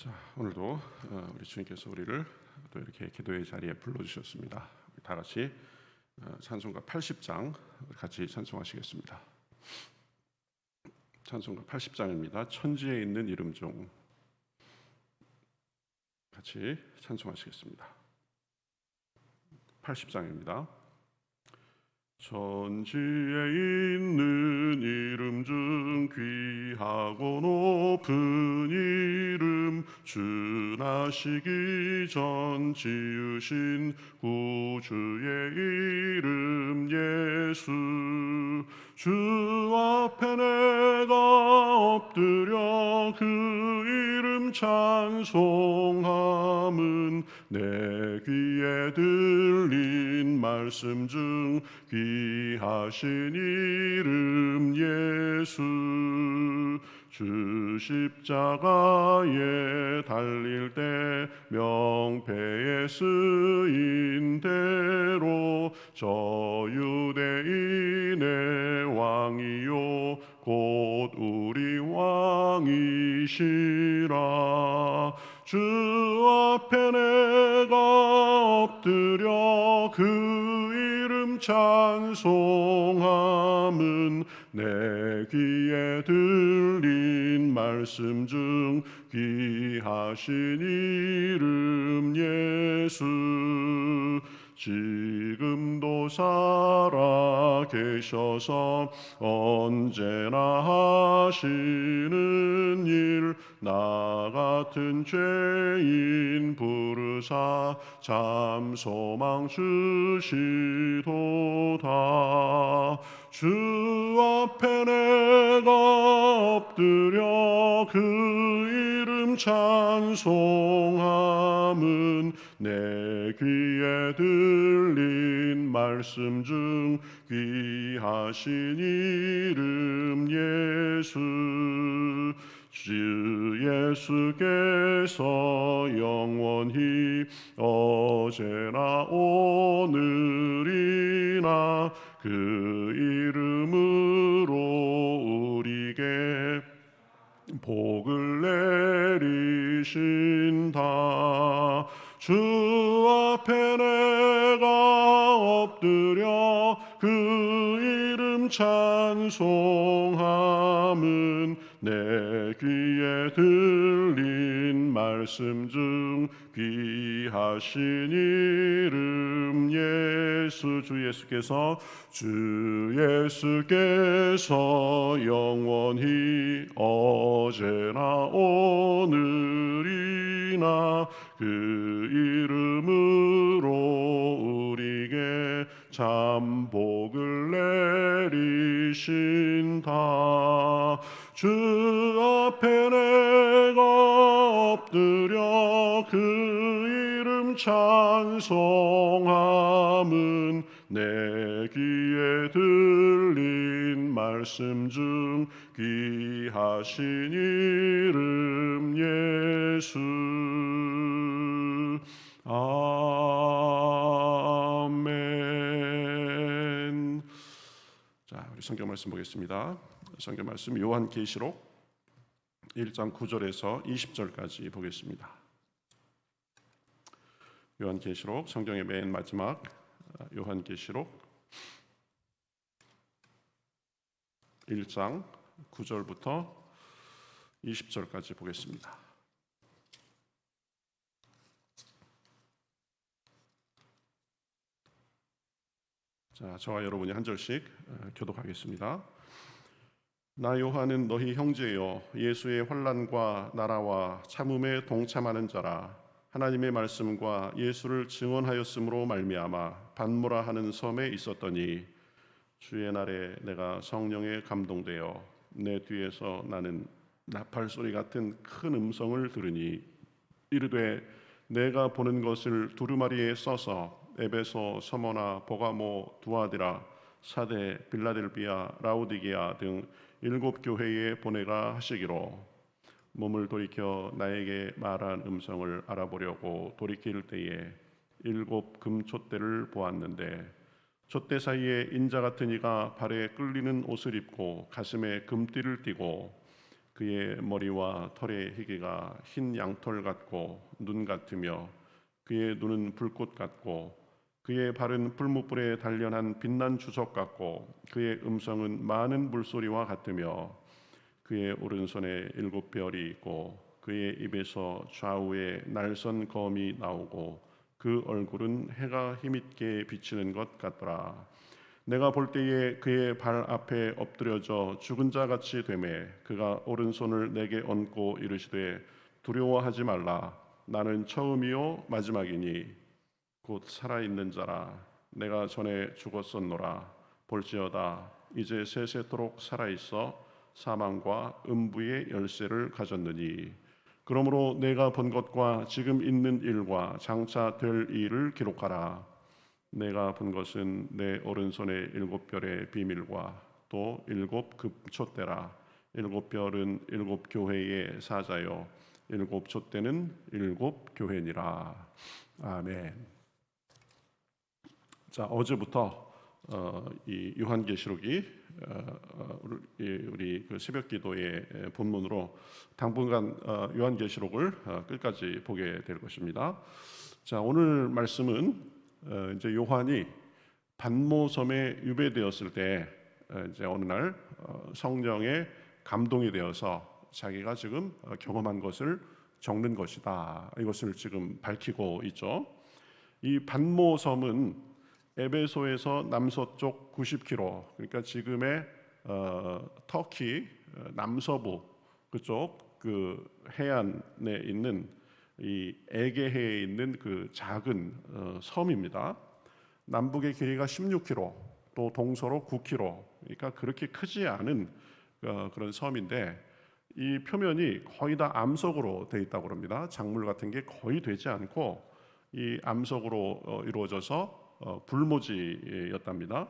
자, 오늘도 우리 주님께서 우리를 또 이렇게 기도의 자리에 불러주셨습니다. 우리 다 같이 찬송가 80장 같이 찬송하시겠습니다. 찬송가 80장입니다. 천지에 있는 이름 중 같이 찬송하시겠습니다. 80장입니다. 천지에 있는 이름 중 귀하고 높은 이름, 준하시기 전 지으신 구주의 이름 예수. 주 앞에 내가 엎드려 그 이름 찬송함은 내 귀에 들린 말씀 중 귀하신 이름 예수. 주 십자가에 달릴 때 명패에 쓰인 대로 저 유대인의 왕이요 곧 우리 왕이시라. 주 앞에 내가 엎드려 그 이름 찬송함은 내 귀에 들린 말씀 중 귀하신 이름 예수. 지금도 살아 계셔서 언제나 하시는 일, 나 같은 죄인 부르사 참 소망 주시도다. 주 앞에 내가 엎드려 그 이름 찬송함은 내 귀에 들린 말씀 중 귀하신 이름 예수. 주 예수께서 영원히 어제나 오늘이나 그 이름으로 우리에게 복을 내리신다. 주 앞에 내가 엎드려 그 이름 찬송함은 내 귀에 들린 말씀 중 귀하신 이름 예수. 주 예수께서 영원히 어제나 오늘이나 그 이름으로 우리에게 참 복을 내리신다. 주 앞에 내가 엎드려 그 이름 찬송함은 내 귀에 들린 말씀 중 귀하신 이름 예수. 아멘. 자, 우리 성경 말씀 보겠습니다. 성경 말씀 요한계시록 1장 9절에서 20절까지 보겠습니다. 요한계시록 성경의 맨 마지막 요한계시록 1장 9절부터 20절까지 보겠습니다. 자, 저와 여러분이 한 절씩 교독하겠습니다. 나 요한은 너희 형제여 예수의 환난과 나라와 참음에 동참하는 자라. 하나님의 말씀과 예수를 증언하였으므로 말미암아 반모라 하는 섬에 있었더니 주의 날에 내가 성령에 감동되어 내 뒤에서 나는 나팔 소리 같은 큰 음성을 들으니 이르되 내가 보는 것을 두루마리에 써서 에베소, 서머나, 보가모, 두아디라, 사데, 빌라델비아, 라우디게아 등 7 교회에 보내라 하시기로. 몸을 돌이켜 나에게 말한 음성을 알아보려고 돌이킬 때에 7 금촛대를 보았는데 촛대 사이에 인자 같은 이가 발에 끌리는 옷을 입고 가슴에 금띠를 띠고 그의 머리와 털의 희기가 흰 양털 같고 눈 같으며 그의 눈은 불꽃 같고 그의 발은 불뭇불에 단련한 빛난 주석 같고 그의 음성은 많은 물소리와 같으며 그의 오른손에 7별이 있고 그의 입에서 좌우에 날선 검이 나오고 그 얼굴은 해가 힘있게 비치는 것 같더라. 내가 볼 때에 그의 발 앞에 엎드려져 죽은 자 같이 되매 그가 오른손을 내게 얹고 이르시되 두려워하지 말라. 나는 처음이요 마지막이니 곧 살아있는 자라. 내가 전에 죽었었노라. 볼지어다 이제 세세토록 살아있어 사망과 음부의 열쇠를 가졌느니 그러므로 내가 본 것과 지금 있는 일과 장차 될 일을 기록하라. 내가 본 것은 내 오른손의 7별의 비밀과 또 7급촛대라. 7별은 7교회의 사자요 7촛대는 7교회니라. 아멘. 자, 어제부터 이 요한계시록이 우리 그 새벽기도의 본문으로 당분간 요한계시록을 끝까지 보게 될 것입니다. 자, 오늘 말씀은 이제 요한이 pat모섬에 유배되었을 때 이제 어느 날 성령의 감동이 되어서 자기가 지금 경험한 것을 적는 것이다. 이것을 지금 밝히고 있죠. 이 pat모섬은 에베소에서 남서쪽 90km, 그러니까 지금의 터키 남서부 그쪽 그 해안에 있는 이 에게해에 있는 그 작은 섬입니다. 남북의 길이가 16km, 또 동서로 9km, 그러니까 그렇게 크지 않은 그런 섬인데 이 표면이 거의 다 암석으로 되어 있다고 합니다. 작물 같은 게 거의 되지 않고 이 암석으로 이루어져서 불모지였답니다.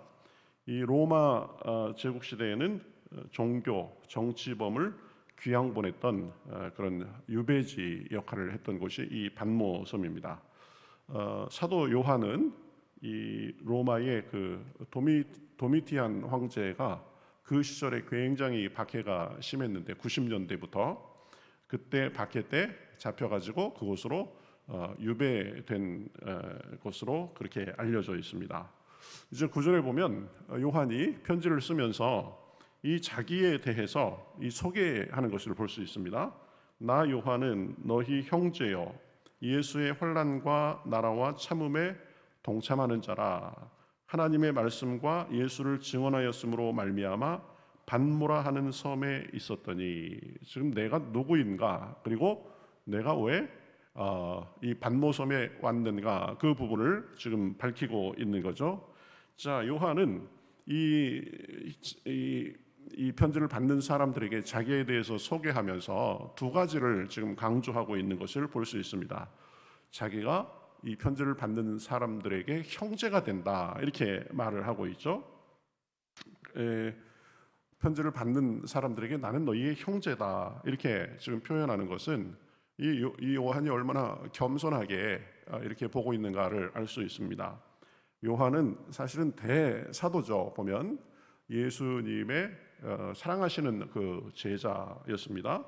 이 로마 제국 시대에는 종교, 정치범을 귀양 보냈던 그런 유배지 역할을 했던 곳이 이 pat모섬입니다. 사도 요한은 이 로마의 그 도미티안 황제가 그 시절에 굉장히 박해가 심했는데 90년대부터 그때 박해 때 잡혀가지고 그곳으로 유배된 것으로 그렇게 알려져 있습니다. 이제 구절에 보면 요한이 편지를 쓰면서 이 자기에 대해서 이 소개하는 것을 볼 수 있습니다. 나 요한은 너희 형제요 예수의 환난과 나라와 참음에 동참하는 자라. 하나님의 말씀과 예수를 증언하였으므로 말미암아 pat모라 하는 섬에 있었더니 지금 내가 누구인가 그리고 내가 왜 이 pat모섬에 왔는가 그 부분을 지금 밝히고 있는 거죠. 자, 요한은 이 편지를 받는 사람들에게 자기에 대해서 소개하면서 두 가지를 지금 강조하고 있는 것을 볼 수 있습니다. 자기가 이 편지를 받는 사람들에게 형제가 된다 이렇게 말을 하고 있죠. 편지를 받는 사람들에게 나는 너희의 형제다 이렇게 지금 표현하는 것은 이 요한이 얼마나 겸손하게 이렇게 보고 있는가를 알 수 있습니다. 요한은 사실은 대사도죠. 보면 예수님의 사랑하시는 그 제자였습니다.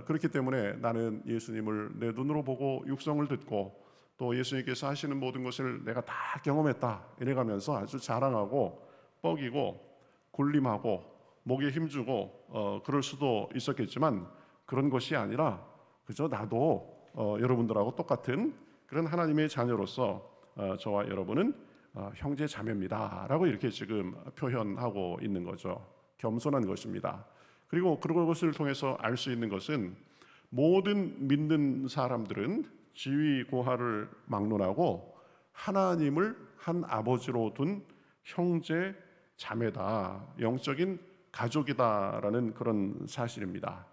그렇기 때문에 나는 예수님을 내 눈으로 보고 육성을 듣고 또 예수님께서 하시는 모든 것을 내가 다 경험했다 이래가면서 아주 자랑하고 뻐기고 군림하고 목에 힘주고 그럴 수도 있었겠지만 그런 것이 아니라 그저 나도 여러분들하고 똑같은 그런 하나님의 자녀로서 저와 여러분은 형제 자매입니다 라고 이렇게 지금 표현하고 있는 거죠. 겸손한 것입니다. 그리고 그것을 통해서 알 수 있는 것은 모든 믿는 사람들은 지위 고하를 막론하고 하나님을 한 아버지로 둔 형제 자매다, 영적인 가족이다라는 그런 사실입니다.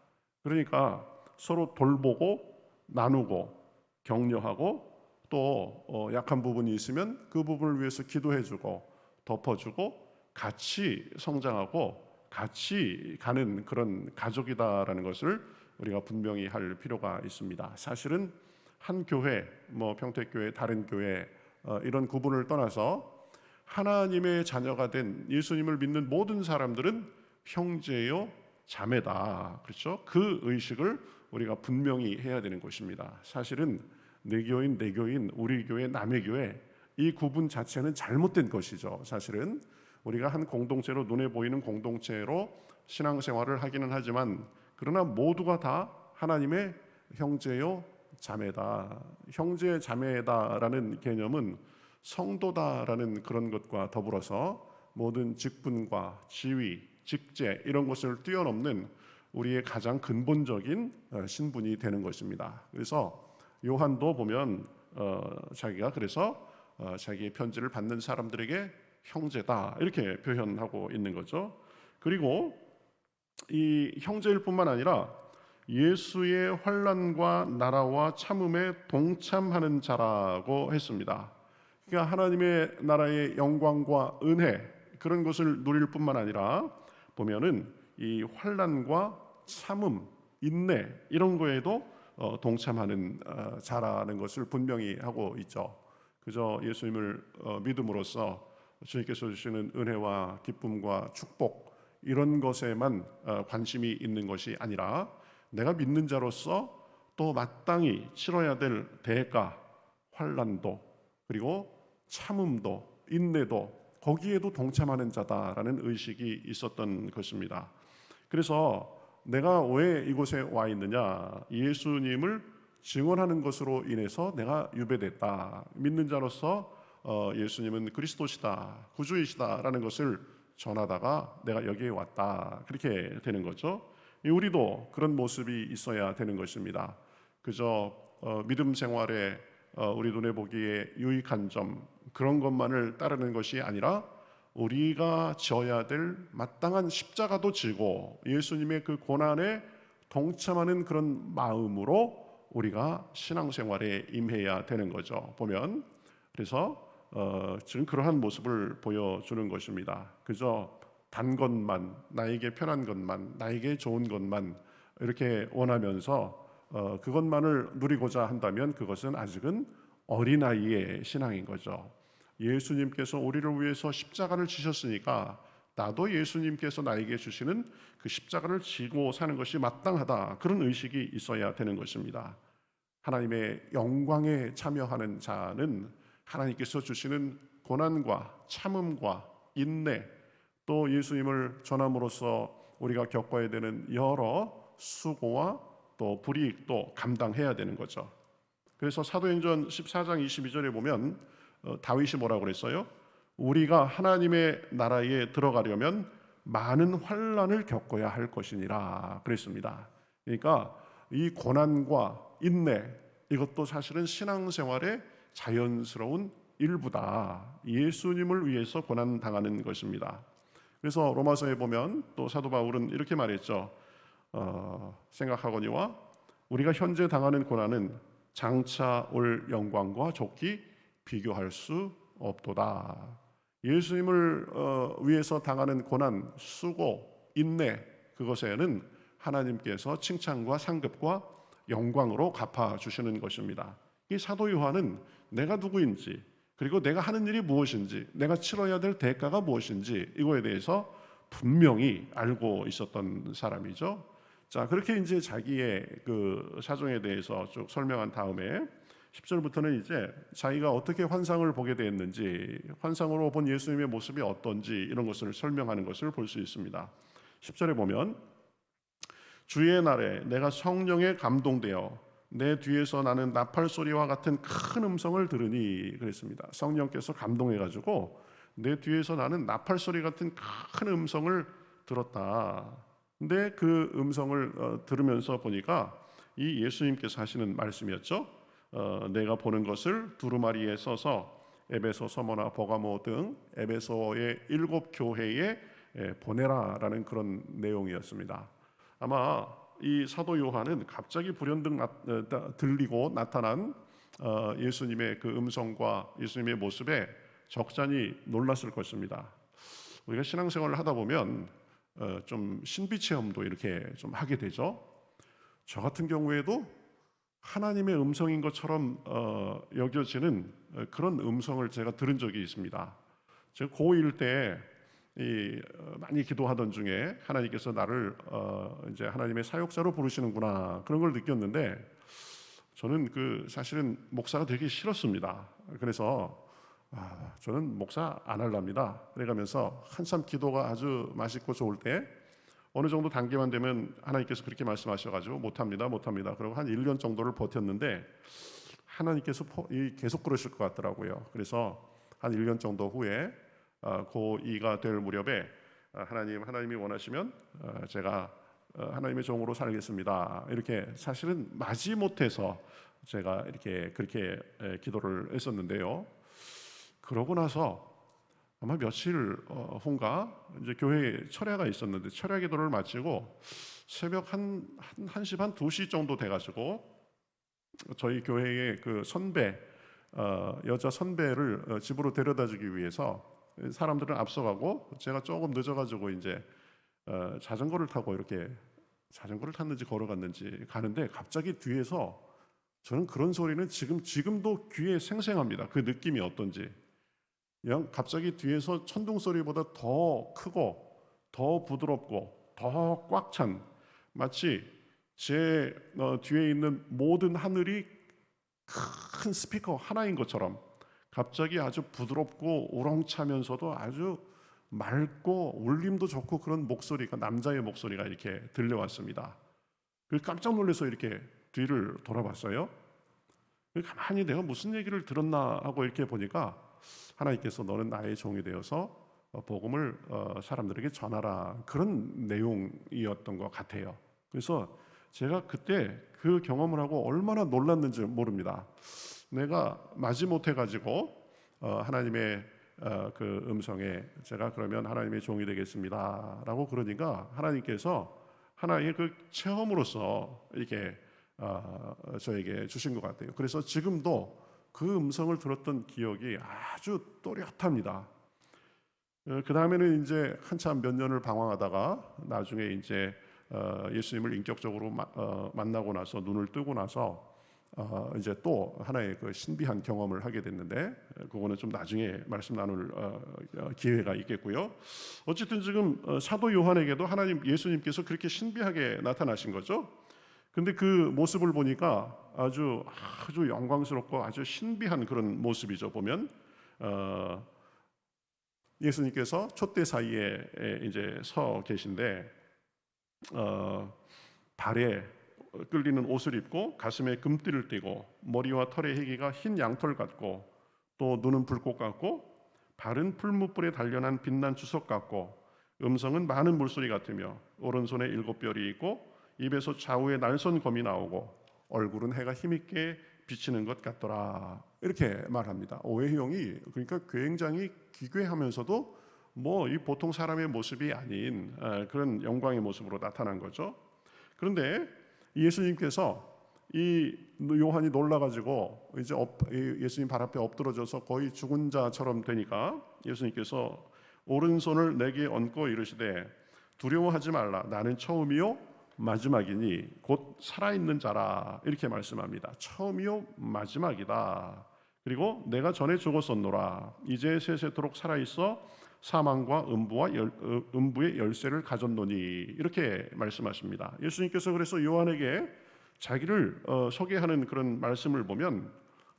그러니까 서로 돌보고 나누고 격려하고 또 약한 부분이 있으면 그 부분을 위해서 기도해주고 덮어주고 같이 성장하고 같이 가는 그런 가족이다라는 것을 우리가 분명히 할 필요가 있습니다. 사실은 한 교회, 평택교회, 다른 교회 이런 구분을 떠나서 하나님의 자녀가 된 예수님을 믿는 모든 사람들은 형제요 자매다. 그 의식을 우리가 분명히 해야 되는 것입니다. 사실은 내 교인, 내 교인, 우리 교회, 남의 교회, 이 구분 자체는 잘못된 것이죠. 사실은 우리가 한 공동체로, 눈에 보이는 공동체로 신앙생활을 하기는 하지만, 그러나 모두가 다 하나님의 형제요 자매다. 형제 자매다라는 개념은 성도다라는 그런 것과 더불어서 모든 직분과 지위, 직제 이런 것을 뛰어넘는 우리의 가장 근본적인 신분이 되는 것입니다. 그래서 요한도 보면 자기가 그래서 자기의 편지를 받는 사람들에게 형제다 이렇게 표현하고 있는 거죠. 그리고 이 형제일 뿐만 아니라 예수의 환난과 나라와 참음에 동참하는 자라고 했습니다. 그러니까 하나님의 나라의 영광과 은혜 그런 것을 누릴 뿐만 아니라 보면은 이 환난과 참음, 인내 이런 거에도 동참하는 자라는 것을 분명히 하고 있죠. 그저 예수님을 믿음으로써 주님께서 주시는 은혜와 기쁨과 축복 이런 것에만 관심이 있는 것이 아니라 내가 믿는 자로서 또 마땅히 치러야 될 대가, 환난도 그리고 참음도 인내도 거기에도 동참하는 자다라는 의식이 있었던 것입니다. 그래서 내가 왜 이곳에 와 있느냐, 예수님을 증언하는 것으로 인해서 내가 유배됐다. 믿는 자로서 예수님은 그리스도시다, 구주이시다라는 것을 전하다가 내가 여기에 왔다. 그렇게 되는 거죠. 우리도 그런 모습이 있어야 되는 것입니다. 그저 믿음 생활에 우리 눈에 보기에 유익한 점 그런 것만을 따르는 것이 아니라 우리가 져야 될 마땅한 십자가도 지고 예수님의 그 고난에 동참하는 그런 마음으로 우리가 신앙생활에 임해야 되는 거죠. 보면 그래서 지금 그러한 모습을 보여주는 것입니다. 그저 단 것만, 나에게 편한 것만, 나에게 좋은 것만 이렇게 원하면서 그것만을 누리고자 한다면 그것은 아직은 어린아이의 신앙인 거죠. 예수님께서 우리를 위해서 십자가를 지셨으니까 나도 예수님께서 나에게 주시는 그 십자가를 지고 사는 것이 마땅하다. 그런 의식이 있어야 되는 것입니다. 하나님의 영광에 참여하는 자는 하나님께서 주시는 고난과 참음과 인내 또 예수님을 전함으로써 우리가 겪어야 되는 여러 수고와 또 불이익도 감당해야 되는 거죠. 그래서 사도행전 14장 22절에 보면 다윗이 뭐라고 그랬어요? 우리가 하나님의 나라에 들어가려면 많은 환난을 겪어야 할 것이니라 그랬습니다. 그러니까 이 고난과 인내 이것도 사실은 신앙생활의 자연스러운 일부다. 예수님을 위해서 고난 당하는 것입니다. 그래서 로마서에 보면 또 사도 바울은 이렇게 말했죠. 생각하거니와 우리가 현재 당하는 고난은 장차 올 영광과 좋기 비교할 수 없도다. 예수님을 위해서 당하는 고난, 수고, 인내 그것에는 하나님께서 칭찬과 상급과 영광으로 갚아주시는 것입니다. 이 사도 요한은 내가 누구인지 그리고 내가 하는 일이 무엇인지 내가 치러야 될 대가가 무엇인지 이거에 대해서 분명히 알고 있었던 사람이죠. 자, 그렇게 이제 자기의 그 사정에 대해서 쭉 설명한 다음에 10절부터는 이제 자기가 어떻게 환상을 보게 되었는지, 환상으로 본 예수님의 모습이 어떤지 이런 것을 설명하는 것을 볼 수 있습니다. 10절에 보면 주의 날에 내가 성령에 감동되어 내 뒤에서 나는 나팔 소리와 같은 큰 음성을 들으니 그랬습니다. 성령께서 감동해가지고 내 뒤에서 나는 나팔 소리 같은 큰 음성을 들었다. 근데 그 음성을 들으면서 보니까 이 예수님께서 하시는 말씀이었죠. 내가 보는 것을 두루마리에 써서 에베소, 서머나, 버가모 등 에베소의 7 교회에 보내라라는 그런 내용이었습니다. 아마 이 사도 요한은 갑자기 불현듯 들리고 나타난 예수님의 그 음성과 예수님의 모습에 적잖이 놀랐을 것입니다. 우리가 신앙생활을 하다 보면 좀 신비 체험도 이렇게 좀 하게 되죠. 저 같은 경우에도 하나님의 음성인 것처럼 여겨지는 그런 음성을 제가 들은 적이 있습니다. 제가 고1 때 많이 기도하던 중에 하나님께서 나를 이제 하나님의 사역자로 부르시는구나, 그런 걸 느꼈는데, 저는 사실은 목사가 되기 싫었습니다. 그래서 저는 목사 안 할랍니다. 그래가면서 한참 기도가 아주 맛있고 좋을 때 어느 정도 단계만 되면 하나님께서 그렇게 말씀하셔가지고 못합니다. 그리고 한 1년 정도를 버텼는데 하나님께서 계속 그러실 것 같더라고요. 그래서 한 1년 정도 후에 고2가 될 무렵에 하나님이 원하시면 제가 하나님의 종으로 살겠습니다, 이렇게 사실은 마지못해서 제가 그렇게 기도를 했었는데요. 그러고 나서 아마 며칠 후인가 이제 교회에 철야가 있었는데, 철야 기도를 마치고 새벽 한 1시 반 2시 정도 돼가지고 저희 교회의 선배, 여자 선배를 집으로 데려다주기 위해서 사람들은 앞서가고 제가 조금 늦어가지고 이제 자전거를 타고 이렇게, 자전거를 탔는지 걸어갔는지 가는데, 갑자기 뒤에서, 저는 그런 소리는 지금도 귀에 생생합니다. 그 느낌이 어떤지. 그냥 갑자기 뒤에서 천둥 소리보다 더 크고 더 부드럽고 더 꽉 찬, 마치 제 뒤에 있는 모든 하늘이 큰 스피커 하나인 것처럼 갑자기 아주 부드럽고 우렁차면서도 아주 맑고 울림도 좋고 그런 목소리가, 남자의 목소리가 이렇게 들려왔습니다. 그래서 깜짝 놀라서 이렇게 뒤를 돌아봤어요. 가만히 내가 무슨 얘기를 들었나 하고 이렇게 보니까 하나님께서 너는 나의 종이 되어서 복음을 사람들에게 전하라, 그런 내용이었던 것 같아요. 그래서 제가 그때 그 경험을 하고 얼마나 놀랐는지 모릅니다. 내가 마지못해 가지고 하나님의 그 음성에 제가 그러면 하나님의 종이 되겠습니다 라고 그러니까 하나님께서 하나의 그 체험으로서 이렇게 저에게 주신 것 같아요. 그래서 지금도 그 음성을 들었던 기억이 아주 또렷합니다. 그 다음에는 이제 한참 몇 년을 방황하다가 나중에 이제 예수님을 인격적으로 만나고 나서, 눈을 뜨고 나서 이제 또 하나의 그 신비한 경험을 하게 됐는데, 그거는 좀 나중에 말씀 나눌 기회가 있겠고요. 어쨌든 지금 사도 요한에게도 예수님께서 그렇게 신비하게 나타나신 거죠. 근데 그 모습을 보니까 아주 영광스럽고 아주 신비한 그런 모습이죠. 보면 예수님께서 촛대 사이에 이제 서 계신데, 발에 끌리는 옷을 입고 가슴에 금띠를 띠고 머리와 털의 희기가 흰 양털 같고 또 눈은 불꽃 같고 발은 풀무불에 단련한 빛난 주석 같고 음성은 많은 물소리 같으며 오른손에 7 별이 있고 입에서 좌우에 날선 검이 나오고 얼굴은 해가 힘있게 비치는 것 같더라, 이렇게 말합니다. 오해형이 그러니까 굉장히 기괴하면서도 이 보통 사람의 모습이 아닌 그런 영광의 모습으로 나타난 거죠. 그런데 예수님께서 이 요한이 놀라가지고 이제 예수님 발 앞에 엎드러져서 거의 죽은 자처럼 되니까 예수님께서 오른손을 내게 얹고 이르시되 두려워하지 말라, 나는 처음이요 마지막이니 곧 살아있는 자라, 이렇게 말씀합니다. 처음이요 마지막이다. 그리고 내가 전에 죽었었노라, 이제 세세토록 살아있어 사망과 음부의 열쇠를 가졌노니, 이렇게 말씀하십니다. 예수님께서 그래서 요한에게 자기를 소개하는 그런 말씀을 보면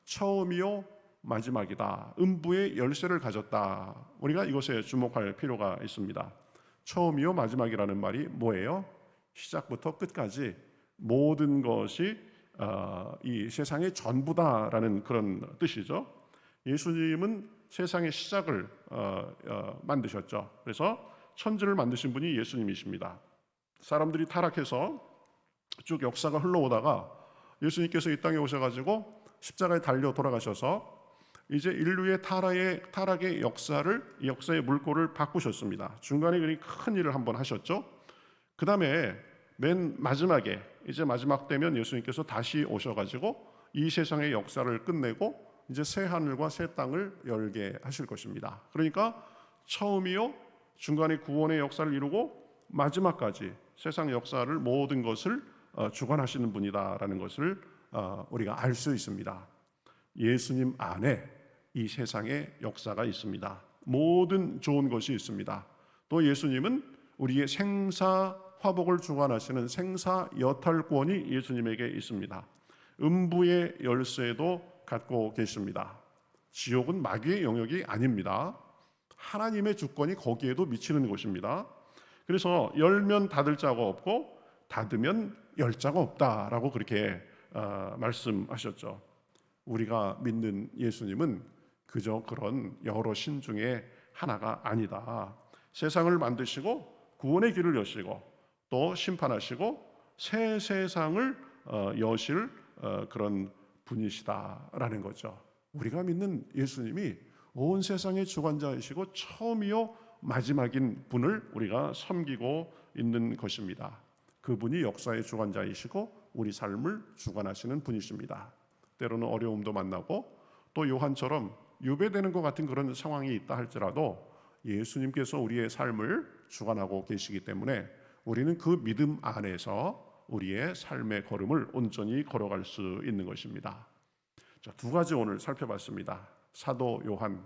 처음이요 마지막이다, 음부의 열쇠를 가졌다, 우리가 이것에 주목할 필요가 있습니다. 처음이요 마지막이라는 말이 뭐예요? 시작부터 끝까지 모든 것이 이 세상의 전부다라는 그런 뜻이죠. 예수님은 세상의 시작을 만드셨죠. 그래서 천지를 만드신 분이 예수님이십니다. 사람들이 타락해서 쭉 역사가 흘러오다가 예수님께서 이 땅에 오셔가지고 십자가에 달려 돌아가셔서 이제 인류의 타락의 역사의 물꼬를 바꾸셨습니다. 중간에 큰 일을 한번 하셨죠. 그 다음에 맨 마지막에, 이제 마지막 되면 예수님께서 다시 오셔가지고 이 세상의 역사를 끝내고 이제 새 하늘과 새 땅을 열게 하실 것입니다. 그러니까 처음이요, 중간에 구원의 역사를 이루고 마지막까지 세상 역사를, 모든 것을 주관하시는 분이다라는 것을 우리가 알 수 있습니다. 예수님 안에 이 세상의 역사가 있습니다. 모든 좋은 것이 있습니다. 또 예수님은 우리의 생사 화복을 주관하시는 생사 여탈권이 예수님에게 있습니다. 음부의 열쇠도 갖고 계십니다. 지옥은 마귀의 영역이 아닙니다. 하나님의 주권이 거기에도 미치는 곳입니다. 그래서 열면 닫을 자가 없고 닫으면 열 자가 없다라고 그렇게 말씀하셨죠. 우리가 믿는 예수님은 그저 그런 여러 신 중에 하나가 아니다. 세상을 만드시고 구원의 길을 여시고 또 심판하시고 새 세상을 여실 그런 분이시다라는 거죠. 우리가 믿는 예수님이 온 세상의 주관자이시고 처음이요 마지막인 분을 우리가 섬기고 있는 것입니다. 그분이 역사의 주관자이시고 우리 삶을 주관하시는 분이십니다. 때로는 어려움도 만나고 또 요한처럼 유배되는 것 같은 그런 상황이 있다 할지라도 예수님께서 우리의 삶을 주관하고 계시기 때문에 우리는 그 믿음 안에서 우리의 삶의 걸음을 온전히 걸어갈 수 있는 것입니다. 자, 두 가지 오늘 살펴봤습니다. 사도 요한,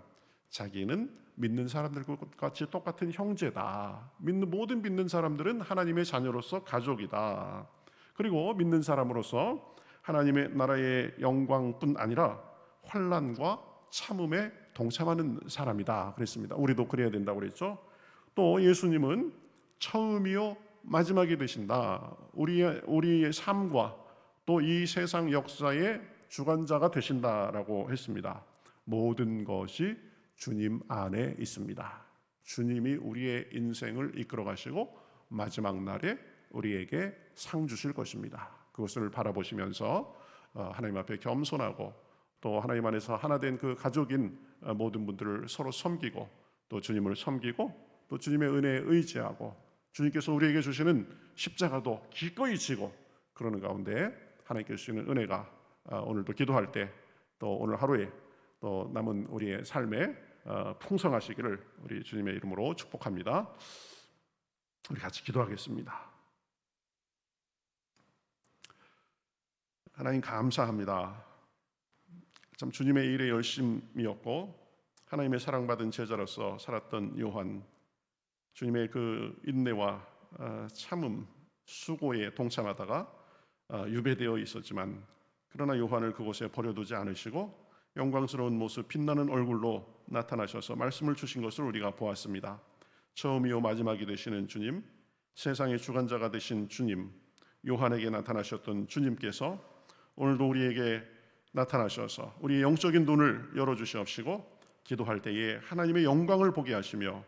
자기는 믿는 사람들과 같이 똑같은 형제다. 모든 믿는 사람들은 하나님의 자녀로서 가족이다. 그리고 믿는 사람으로서 하나님의 나라의 영광뿐 아니라 환난과 참음에 동참하는 사람이다 그랬습니다. 우리도 그래야 된다고 그랬죠. 또 예수님은 처음이요 마지막이 되신다. 우리의 삶과 또 이 세상 역사의 주관자가 되신다라고 했습니다. 모든 것이 주님 안에 있습니다. 주님이 우리의 인생을 이끌어 가시고 마지막 날에 우리에게 상 주실 것입니다. 그것을 바라보시면서 하나님 앞에 겸손하고 또 하나님 안에서 하나 된 그 가족인 모든 분들을 서로 섬기고 또 주님을 섬기고 또 주님의 은혜에 의지하고 주님께서 우리에게 주시는 십자가도 기꺼이 지고 그러는 가운데 하나님께 주시는 은혜가 오늘도 기도할 때 또 오늘 하루에 또 남은 우리의 삶에 풍성하시기를 우리 주님의 이름으로 축복합니다. 우리 같이 기도하겠습니다. 하나님 감사합니다. 참 주님의 일에 열심이었고 하나님의 사랑받은 제자로서 살았던 요한, 주님의 그 인내와 참음, 수고에 동참하다가 유배되어 있었지만 그러나 요한을 그곳에 버려두지 않으시고 영광스러운 모습, 빛나는 얼굴로 나타나셔서 말씀을 주신 것을 우리가 보았습니다. 처음이요 마지막이 되시는 주님, 세상의 주관자가 되신 주님, 요한에게 나타나셨던 주님께서 오늘도 우리에게 나타나셔서 우리의 영적인 눈을 열어주시옵시고 기도할 때에 하나님의 영광을 보게 하시며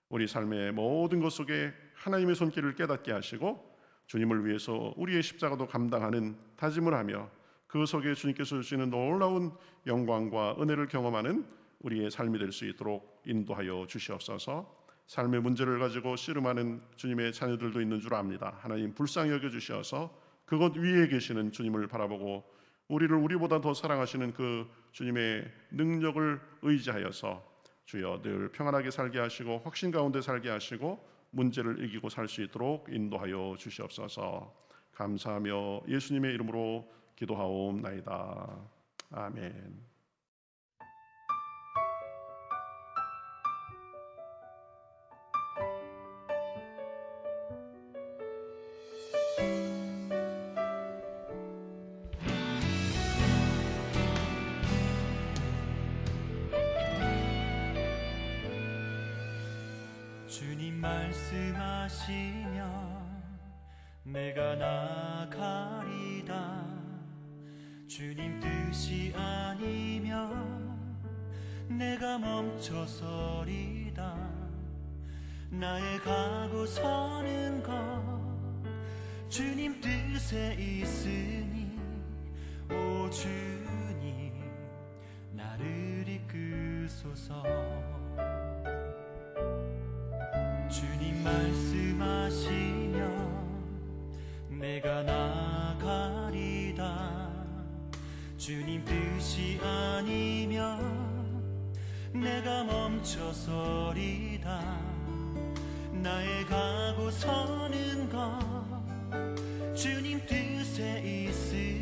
우리 삶의 모든 것 속에 하나님의 손길을 깨닫게 하시고 주님을 위해서 우리의 십자가도 감당하는 다짐을 하며 그 속에 주님께서 주시는 놀라운 영광과 은혜를 경험하는 우리의 삶이 될 수 있도록 인도하여 주시옵소서. 삶의 문제를 가지고 씨름하는 주님의 자녀들도 있는 줄 압니다. 하나님 불쌍히 여겨주셔서 그것 위에 계시는 주님을 바라보고 우리를 우리보다 더 사랑하시는 그 주님의 능력을 의지하여서 주여 늘 평안하게 살게 하시고 확신 가운데 살게 하시고 문제를 이기고 살 수 있도록 인도하여 주시옵소서. 감사하며 예수님의 이름으로 기도하옵나이다. 아멘. 주님 말씀하시면 내가 나가리다. 주님 뜻이 아니면 내가 멈춰서리다. 나의 가고 서는 것 주님 뜻에 있으니 오 주님 나를 이끄소서. 주님 말씀하시면 내가 나가리다. 주님 뜻이 아니면 내가 멈춰서리다. 나의 가고 서는 것 주님 뜻에 있으니